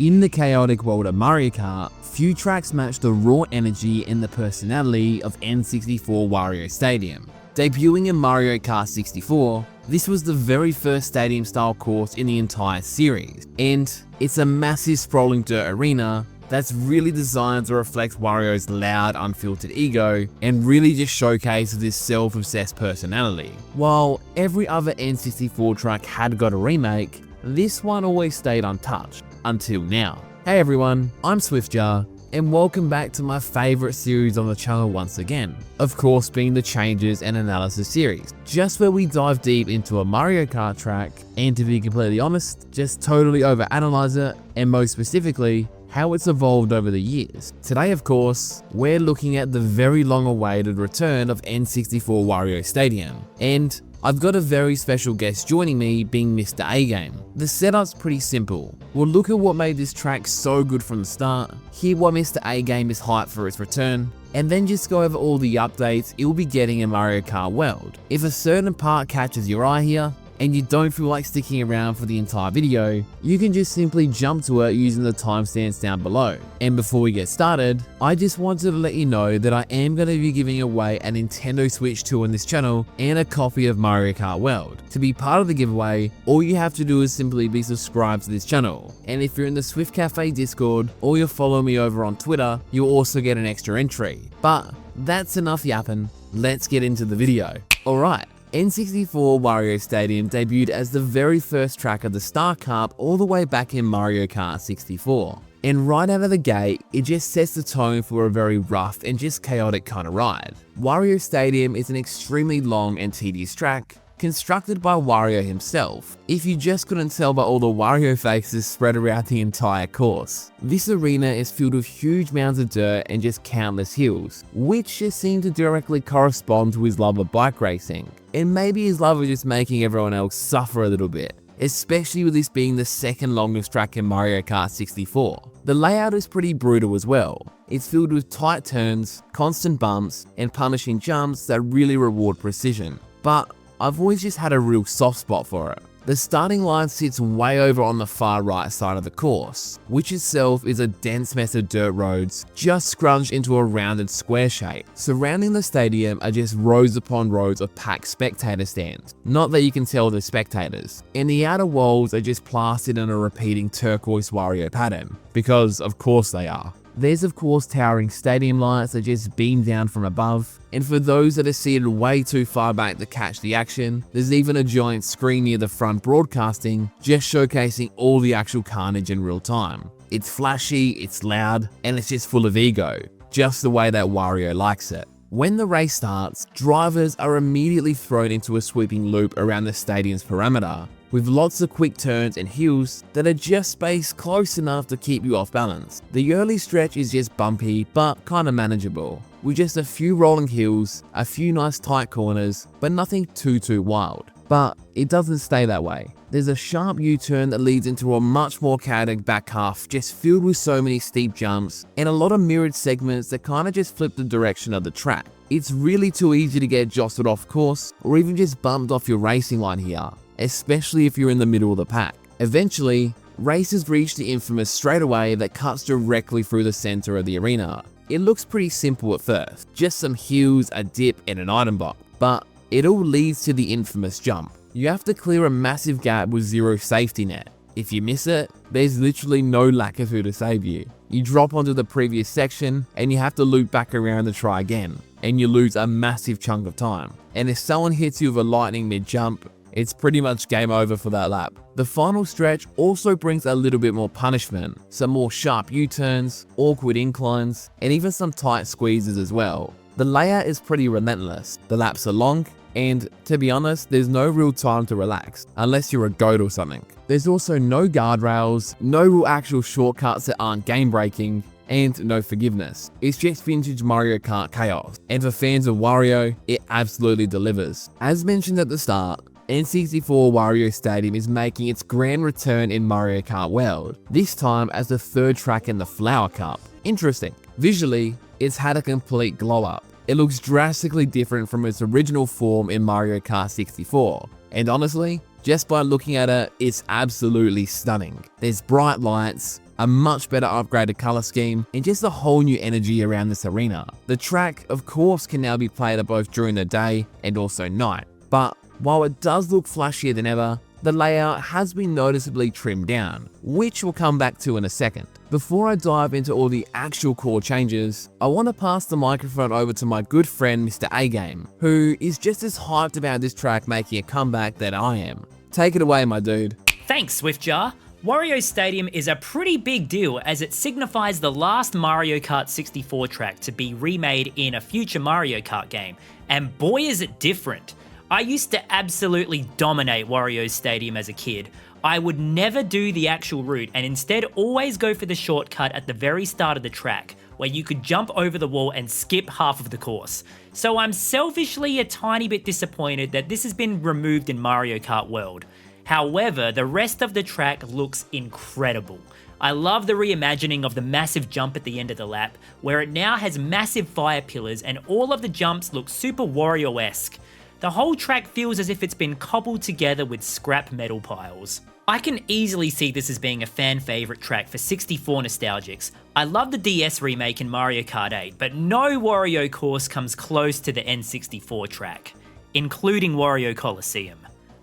In the chaotic world of Mario Kart, few tracks match the raw energy and the personality of N64 Wario Stadium. Debuting in Mario Kart 64, this was the very first stadium-style course in the entire series, and it's a massive sprawling dirt arena that's really designed to reflect Wario's loud, unfiltered ego and really just showcases this self-obsessed personality. While every other N64 track had got a remake, this one always stayed untouched, until now. Hey everyone, I'm SwiftJar, and welcome back to my favorite series on the channel once again. Of course being the Changes and Analysis series, just where we dive deep into a Mario Kart track, and to be completely honest, just totally overanalyze it, and most specifically, how it's evolved over the years. Today, of course, we're looking at the very long-awaited return of N64 Wario Stadium, and I've got a very special guest joining me, being MrAGame. The setup's pretty simple. We'll look at what made this track so good from the start, hear why MrAGame is hyped for its return, and then just go over all the updates you'll be getting in Mario Kart World. If a certain part catches your eye here, and you don't feel like sticking around for the entire video, you can just simply jump to it using the timestamps down below. And before we get started, I just wanted to let you know that I am going to be giving away a Nintendo Switch 2 on this channel and a copy of Mario Kart World. To be part of the giveaway, all you have to do is simply be subscribed to this channel. And if you're in the Swift Cafe Discord or you'll follow me over on Twitter, you'll also get an extra entry. But that's enough yapping, let's get into the video. Alright. N64 Wario Stadium debuted as the very first track of the Star Cup all the way back in Mario Kart 64. And right out of the gate, it just sets the tone for a very rough and just chaotic kind of ride. Wario Stadium is an extremely long and tedious track, constructed by Wario himself, if you just couldn't tell by all the Wario faces spread around the entire course. This arena is filled with huge mounds of dirt and just countless hills, which just seem to directly correspond to his love of bike racing. And maybe his love of just making everyone else suffer a little bit, especially with this being the second longest track in Mario Kart 64. The layout is pretty brutal as well. It's filled with tight turns, constant bumps, and punishing jumps that really reward precision. But I've always just had a real soft spot for it. The starting line sits way over on the far right side of the course, which itself is a dense mess of dirt roads just scrunched into a rounded square shape. Surrounding the stadium are just rows upon rows of packed spectator stands, not that you can tell they're spectators, and the outer walls are just plastered in a repeating turquoise Wario pattern, because of course they are. There's of course towering stadium lights that just beam down from above, and for those that are seated way too far back to catch the action, there's even a giant screen near the front broadcasting, just showcasing all the actual carnage in real time. It's flashy, it's loud, and it's just full of ego, just the way that Wario likes it. When the race starts, drivers are immediately thrown into a sweeping loop around the stadium's perimeter, with lots of quick turns and hills that are just spaced close enough to keep you off balance. The early stretch is just bumpy, but kinda manageable, with just a few rolling hills, a few nice tight corners, but nothing too wild. But it doesn't stay that way. There's a sharp U-turn that leads into a much more chaotic back half, just filled with so many steep jumps, and a lot of mirrored segments that kinda just flip the direction of the track. It's really too easy to get jostled off course, or even just bumped off your racing line here, especially if you're in the middle of the pack. Eventually, racers reach the infamous straightaway that cuts directly through the center of the arena. It looks pretty simple at first, just some hills, a dip, and an item box, but it all leads to the infamous jump. You have to clear a massive gap with zero safety net. If you miss it, there's literally no lacquer who to save you. You drop onto the previous section, and you have to loop back around to try again, and you lose a massive chunk of time. And if someone hits you with a lightning mid-jump, it's pretty much game over for that lap. The final stretch also brings a little bit more punishment, some more sharp U-turns, awkward inclines, and even some tight squeezes as well. The layout is pretty relentless, the laps are long, and to be honest, there's no real time to relax, unless you're a goat or something. There's also no guardrails, no real actual shortcuts that aren't game breaking, and no forgiveness. It's just vintage Mario Kart chaos, and for fans of Wario, it absolutely delivers. As mentioned at the start, N64 Wario Stadium is making its grand return in Mario Kart World, this time as the third track in the Flower Cup. Interesting. Visually, it's had a complete glow up. It looks drastically different from its original form in Mario Kart 64, and honestly, just by looking at it, it's absolutely stunning. There's bright lights, a much better upgraded color scheme, and just a whole new energy around this arena. The track, of course, can now be played both during the day and also night, but while it does look flashier than ever, the layout has been noticeably trimmed down, which we'll come back to in a second. Before I dive into all the actual core changes, I want to pass the microphone over to my good friend MrAGame, who is just as hyped about this track making a comeback that I am. Take it away, my dude. Thanks, Swiftjar. Wario Stadium is a pretty big deal as it signifies the last Mario Kart 64 track to be remade in a future Mario Kart game, and boy is it different. I used to absolutely dominate Wario Stadium as a kid. I would never do the actual route and instead always go for the shortcut at the very start of the track, where you could jump over the wall and skip half of the course. So I'm selfishly a tiny bit disappointed that this has been removed in Mario Kart World. However, the rest of the track looks incredible. I love the reimagining of the massive jump at the end of the lap, where it now has massive fire pillars and all of the jumps look super Wario-esque. The whole track feels as if it's been cobbled together with scrap metal piles. I can easily see this as being a fan favourite track for 64 nostalgics. I love the DS remake in Mario Kart 8, but no Wario course comes close to the N64 track, including Wario Coliseum.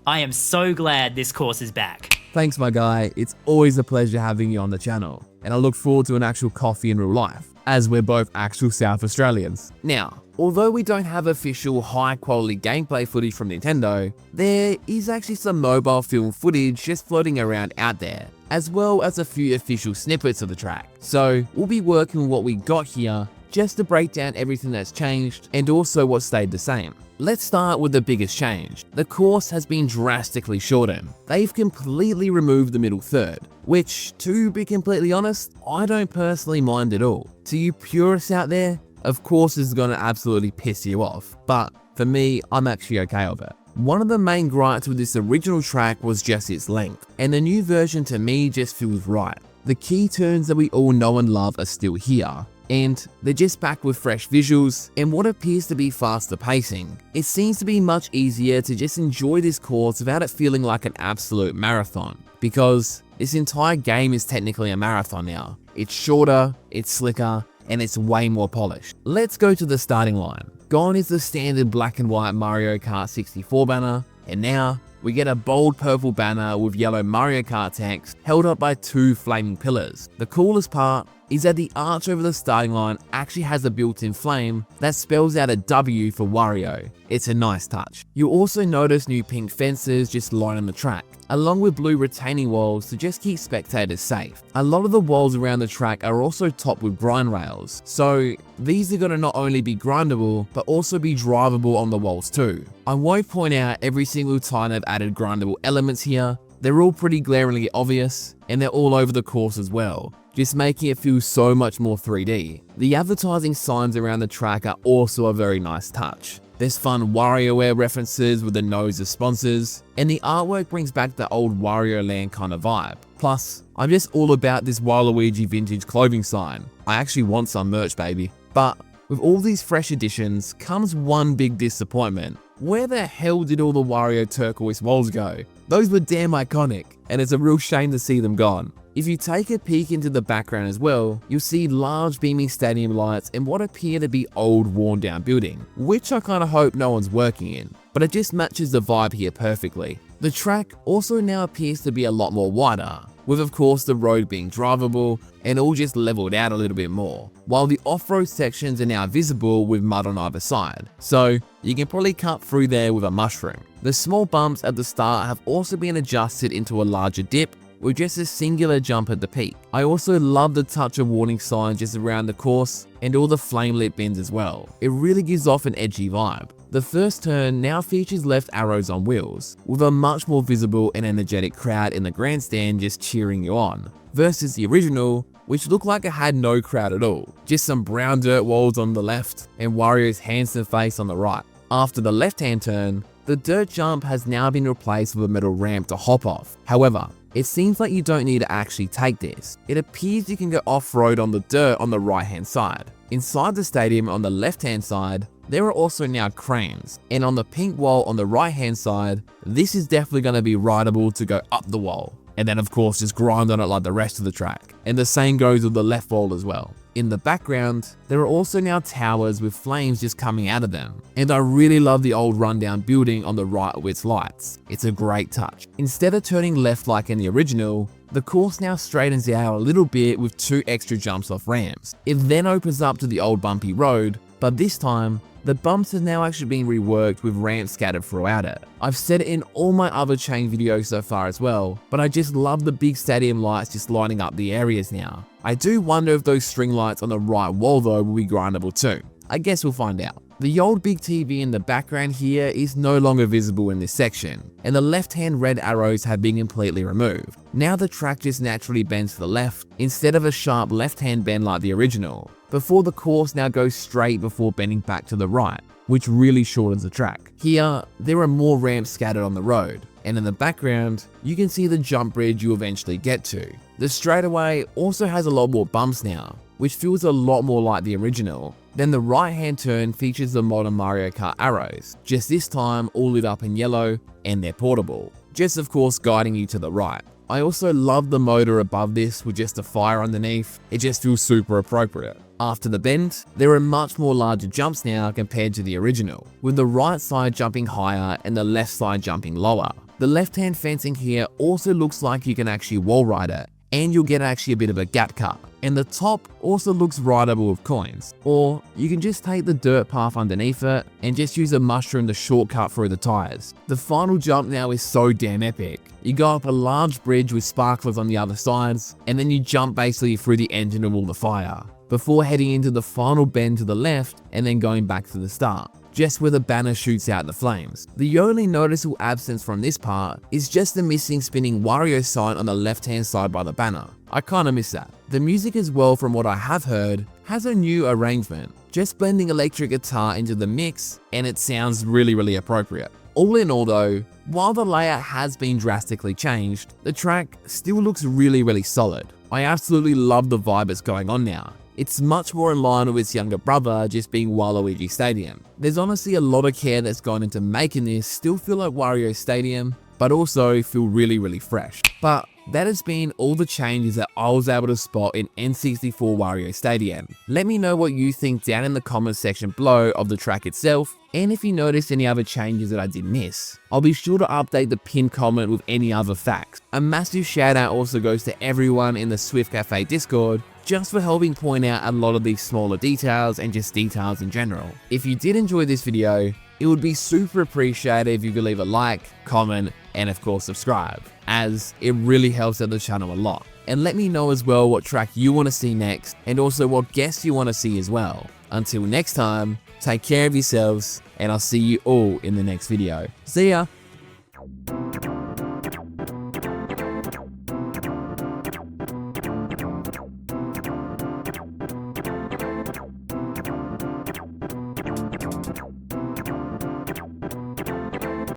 I am so glad this course is back. Thanks, my guy. It's always a pleasure having you on the channel, and I look forward to an actual coffee in real life, as we're both actual South Australians. Now, although we don't have official high-quality gameplay footage from Nintendo, there is actually some mobile film footage just floating around out there, as well as a few official snippets of the track. So we'll be working with what we got here just to break down everything that's changed and also what stayed the same. Let's start with the biggest change. The course has been drastically shortened. They've completely removed the middle third, which, to be completely honest, I don't personally mind at all. To you purists out there, of course this is going to absolutely piss you off, but for me, I'm actually okay with it. One of the main gripes with this original track was just its length, and the new version to me just feels right. The key turns that we all know and love are still here, and they're just back with fresh visuals and what appears to be faster pacing. It seems to be much easier to just enjoy this course without it feeling like an absolute marathon, because this entire game is technically a marathon now. It's shorter, it's slicker, and it's way more polished. Let's go to the starting line. Gone is the standard black and white Mario Kart 64 banner, and now we get a bold purple banner with yellow Mario Kart text held up by two flaming pillars. The coolest part is that the arch over the starting line actually has a built-in flame that spells out a W for Wario. It's a nice touch. You'll also notice new pink fences just lining the track, along with blue retaining walls to just keep spectators safe. A lot of the walls around the track are also topped with grind rails, so these are going to not only be grindable, but also be drivable on the walls too. I won't point out every single time they've added grindable elements here. They're all pretty glaringly obvious, and they're all over the course as well, just making it feel so much more 3D. The advertising signs around the track are also a very nice touch. There's fun WarioWare references with the nose of sponsors, and the artwork brings back the old Wario Land kind of vibe. Plus, I'm just all about this Waluigi vintage clothing sign. I actually want some merch, baby. But with all these fresh additions comes one big disappointment. Where the hell did all the Wario turquoise walls go? Those were damn iconic, and it's a real shame to see them gone. If you take a peek into the background as well, you'll see large beaming stadium lights and what appear to be old worn down building, which I kinda hope no one's working in, but it just matches the vibe here perfectly. The track also now appears to be a lot more wider, with of course the road being drivable and all just leveled out a little bit more, while the off-road sections are now visible with mud on either side, so you can probably cut through there with a mushroom. The small bumps at the start have also been adjusted into a larger dip with just a singular jump at the peak. I also love the touch of warning signs just around the course and all the flame lit bins as well. It really gives off an edgy vibe. The first turn now features left arrows on wheels, with a much more visible and energetic crowd in the grandstand just cheering you on, versus the original, which looked like it had no crowd at all. Just some brown dirt walls on the left and Wario's handsome face on the right. After the left-hand turn, the dirt jump has now been replaced with a metal ramp to hop off. However, it seems like you don't need to actually take this. It appears you can go off-road on the dirt on the right-hand side. Inside the stadium on the left-hand side, there are also now cranes, and on the pink wall on the right-hand side, this is definitely going to be rideable to go up the wall. and then of course just grind on it like the rest of the track. And the same goes with the left wall as well. In the background, there are also now towers with flames just coming out of them. And I really love the old rundown building on the right with its lights. It's a great touch. Instead of turning left like in the original, the course now straightens out a little bit with 2 extra jumps off ramps. It then opens up to the old bumpy road, but this time, the bumps have now actually been reworked with ramps scattered throughout it. I've said it in all my other chain videos so far as well, but I just love the big stadium lights just lighting up the areas now. I do wonder if those string lights on the right wall though will be grindable too. I guess we'll find out. The old big TV in the background here is no longer visible in this section, and the left-hand red arrows have been completely removed. Now the track just naturally bends to the left instead of a sharp left-hand bend like the original, before the course now goes straight before bending back to the right, which really shortens the track. Here, there are more ramps scattered on the road, and in the background, you can see the jump bridge you eventually get to. The straightaway also has a lot more bumps now, which feels a lot more like the original. Then the right hand turn features the modern Mario Kart arrows, just this time all lit up in yellow, and they're portable, just of course guiding you to the right. I also love the motor above this with just a fire underneath. It just feels super appropriate. After the bend, there are much more larger jumps now compared to the original, with the right side jumping higher and the left side jumping lower. The left hand fencing here also looks like you can actually wall ride it, and you'll get actually a bit of a gap cut. And the top also looks rideable with coins, or you can just take the dirt path underneath it and just use a mushroom to shortcut through the tires. The final jump now is so damn epic. You go up a large bridge with sparklers on the other sides, and then you jump basically through the engine of all the fire, before heading into the final bend to the left and then going back to the start, just where the banner shoots out the flames. The only noticeable absence from this part is just the missing spinning Wario sign on the left hand side by the banner. I kinda miss that. The music as well, from what I have heard, has a new arrangement, just blending electric guitar into the mix, and it sounds really appropriate. All in all though, while the layout has been drastically changed, the track still looks really solid. I absolutely love the vibe it's going on now. It's much more in line with its younger brother just being Waluigi Stadium. There's honestly a lot of care that's gone into making this still feel like Wario Stadium, but also feel really fresh. But that has been all the changes that I was able to spot in N64 Wario Stadium. Let me know what you think down in the comments section below of the track itself, and if you noticed any other changes that I did miss. I'll be sure to update the pinned comment with any other facts. A massive shout out also goes to everyone in the Swift Cafe Discord, just for helping point out a lot of these smaller details and just details in general. If you did enjoy this video, it would be super appreciated if you could leave a like, comment, and of course subscribe, as it really helps out the channel a lot. And let me know as well what track you want to see next, and also what guests you want to see as well. Until next time, take care of yourselves, and I'll see you all in the next video. See ya!